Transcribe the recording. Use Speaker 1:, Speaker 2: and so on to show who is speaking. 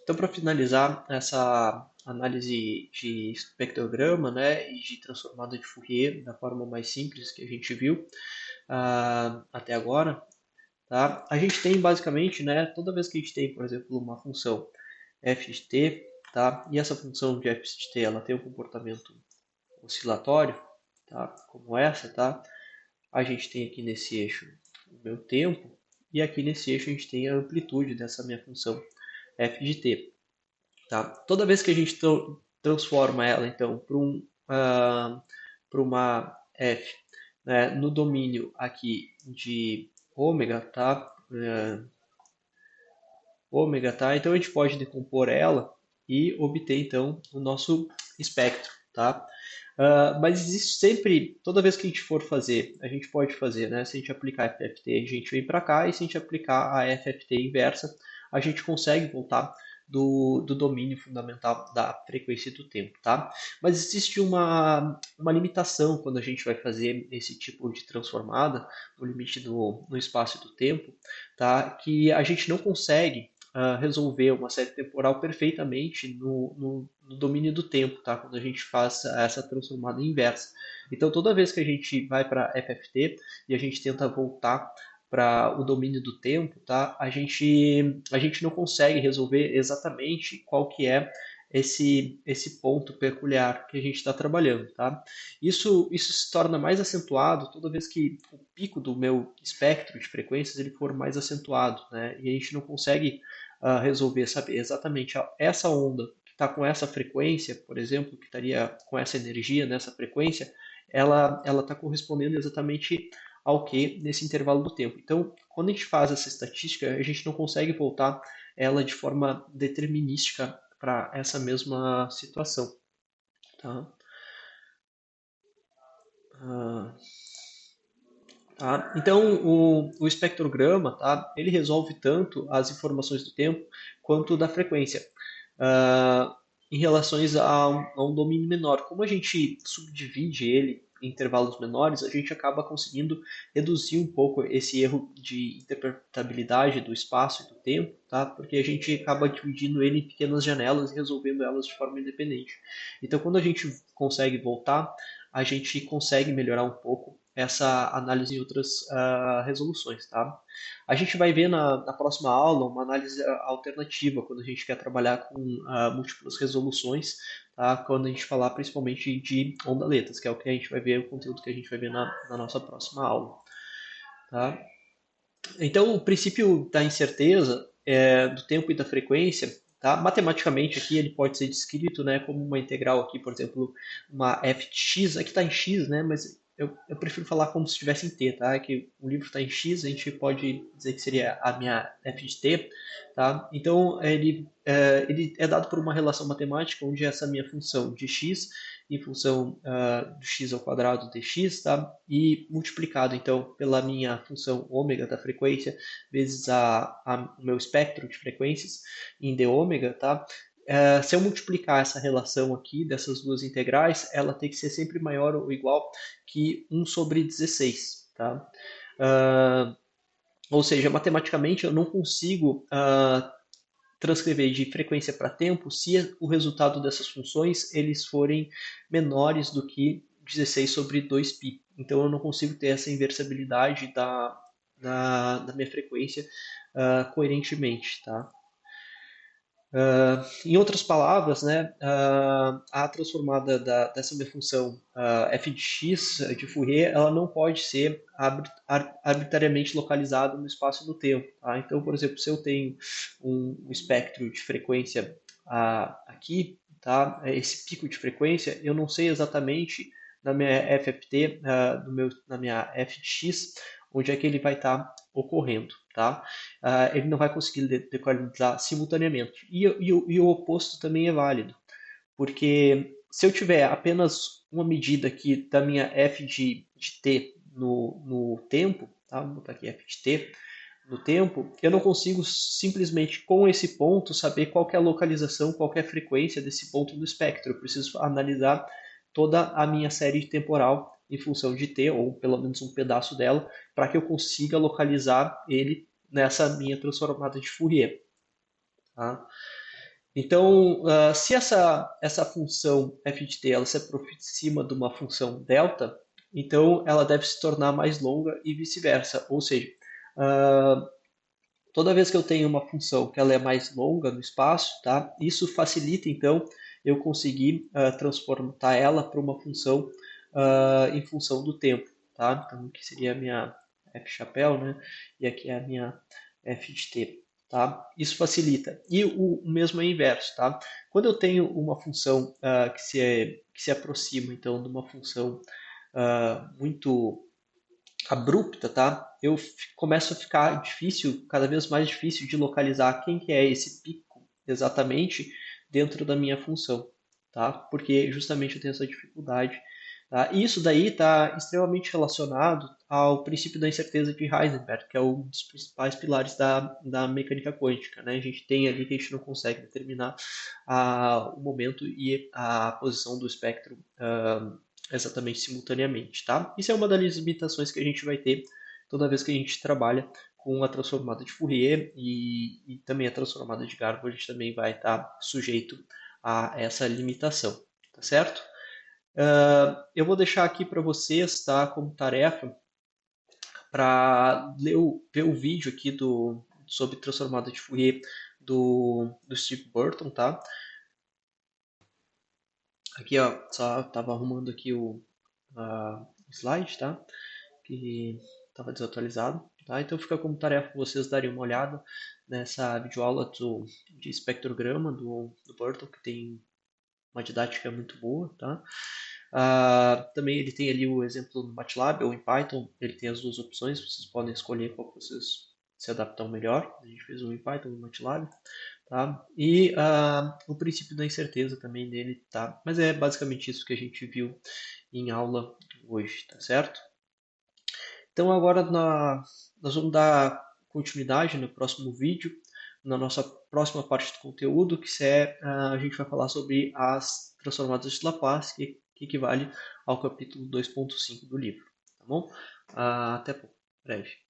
Speaker 1: Então, para finalizar essa análise de espectrograma, né, e de transformada de Fourier da forma mais simples que a gente viu até agora, tá? A gente tem basicamente, né, toda vez que a gente tem, por exemplo, uma função f de t, tá? E essa função de f de t, ela tem um comportamento oscilatório, tá? Como essa, tá? A gente tem aqui nesse eixo o meu tempo e aqui nesse eixo a gente tem a amplitude dessa minha função f de t, tá? Toda vez que a gente transforma ela então para uma f, né, no domínio aqui de ômega, tá? Ômega, tá? Então a gente pode decompor ela e obter então o nosso espectro, tá? Mas existe sempre, toda vez que a gente for fazer, a gente pode fazer, né? Se a gente aplicar FFT, a gente vem para cá, e se a gente aplicar a FFT inversa, a gente consegue voltar do domínio fundamental da frequência do tempo, tá? Mas existe uma limitação quando a gente vai fazer esse tipo de transformada, no limite no espaço e do tempo, tá? Que a gente não consegue resolver uma série temporal perfeitamente no domínio do tempo, tá? Quando a gente faz essa transformada inversa. Então, toda vez que a gente vai para FFT e a gente tenta voltar para o domínio do tempo, tá? A gente não consegue resolver exatamente qual que é esse ponto peculiar que a gente está trabalhando, tá? Isso se torna mais acentuado toda vez que o pico do meu espectro de frequências ele for mais acentuado, né? E a gente não consegue resolver, saber exatamente essa onda que está com essa frequência, por exemplo, que estaria com essa energia nessa frequência, ela está correspondendo exatamente ao que nesse intervalo do tempo. Então, quando a gente faz essa estatística, a gente não consegue voltar ela de forma determinística para essa mesma situação. Tá? Ah, tá? Então, o espectrograma, tá? Ele resolve tanto as informações do tempo quanto da frequência, ah, em relações a um domínio menor. Como a gente subdivide ele em intervalos menores, a gente acaba conseguindo reduzir um pouco esse erro de interpretabilidade do espaço e do tempo, tá? Porque a gente acaba dividindo ele em pequenas janelas e resolvendo elas de forma independente. Então, quando a gente consegue voltar, a gente consegue melhorar um pouco essa análise em outras resoluções, tá? A gente vai ver na próxima aula uma análise alternativa, quando a gente quer trabalhar com múltiplas resoluções, tá? Quando a gente falar principalmente de onda-letas, que é o que a gente vai ver, o conteúdo que a gente vai ver na nossa próxima aula, tá? Então, o princípio da incerteza do tempo e da frequência, tá? Matematicamente aqui ele pode ser descrito, né, como uma integral aqui, por exemplo, uma f de x, aqui está em x, né, mas eu prefiro falar como se estivesse em t, tá? É que o livro está em x, a gente pode dizer que seria a minha f de t, tá? Então ele é dado por uma relação matemática onde essa minha função de x em função do x ao quadrado dx, tá? E multiplicado, então, pela minha função ômega da frequência vezes o meu espectro de frequências em d ômega, tá? Se eu multiplicar essa relação aqui dessas duas integrais, ela tem que ser sempre maior ou igual que 1 sobre 16, tá? Uh, ou seja, matematicamente eu não consigo transcrever de frequência para tempo se o resultado dessas funções eles forem menores do que 16 sobre 2π. Então eu não consigo ter essa inversibilidade da minha frequência coerentemente. Tá? Em outras palavras, né, a transformada dessa minha função f de x de Fourier, ela não pode ser arbitrariamente localizada no espaço e no tempo. Tá? Então, por exemplo, se eu tenho um espectro de frequência aqui, tá? Esse pico de frequência, eu não sei exatamente na minha FFT, na minha f de x, onde é que ele vai estar ocorrendo. Tá? Ele não vai conseguir decodificar simultaneamente. E o oposto também é válido, porque se eu tiver apenas uma medida aqui da minha f de t no tempo, tá? Vou botar aqui f de t no tempo, eu não consigo simplesmente com esse ponto saber qual é a localização, qual é a frequência desse ponto no espectro. Eu preciso analisar toda a minha série temporal em função de t, ou pelo menos um pedaço dela, para que eu consiga localizar ele nessa minha transformada de Fourier. Tá? Então, se essa função f de t ela se aproxima de uma função delta, então ela deve se tornar mais longa e vice-versa. Ou seja, uh, toda vez que eu tenho uma função que ela é mais longa no espaço, tá? Isso facilita então eu conseguir transformar ela para uma função em função do tempo, tá? Então aqui seria a minha f chapéu, né? E aqui é a minha f de t, tá? Isso facilita. E o mesmo é inverso, tá? Quando eu tenho uma função que se aproxima então de uma função muito abrupta, tá? Começo a ficar difícil, cada vez mais difícil de localizar quem que é esse pico exatamente dentro da minha função, tá? Porque justamente eu tenho essa dificuldade. Tá? E isso daí está extremamente relacionado ao princípio da incerteza de Heisenberg, que é um dos principais pilares da mecânica quântica, né? A gente tem ali que a gente não consegue determinar o momento e a posição do espectro exatamente simultaneamente, tá? Isso é uma das limitações que a gente vai ter toda vez que a gente trabalha com a transformada de Fourier e também a transformada de Garbel, a gente também vai estar sujeito a essa limitação, tá certo? Eu vou deixar aqui para vocês, tá, como tarefa, para ver o vídeo aqui sobre transformada de Fourier do Steve Burton, tá? Aqui, ó, só estava arrumando aqui o slide, tá? Que estava desatualizado, tá? Então fica como tarefa vocês darem uma olhada nessa videoaula de espectrograma do Burton, que tem uma didática muito boa, tá? Também ele tem ali o exemplo no MATLAB ou em Python, ele tem as duas opções, vocês podem escolher qual que vocês se adaptam melhor. A gente fez um em Python, um em MATLAB, tá? E o princípio da incerteza também dele, tá? Mas é basicamente isso que a gente viu em aula hoje, tá certo? Então agora nós vamos dar continuidade no próximo vídeo, na nossa próxima parte do conteúdo, a gente vai falar sobre as transformadas de Laplace, que equivale ao capítulo 2.5 do livro, tá bom? Até breve.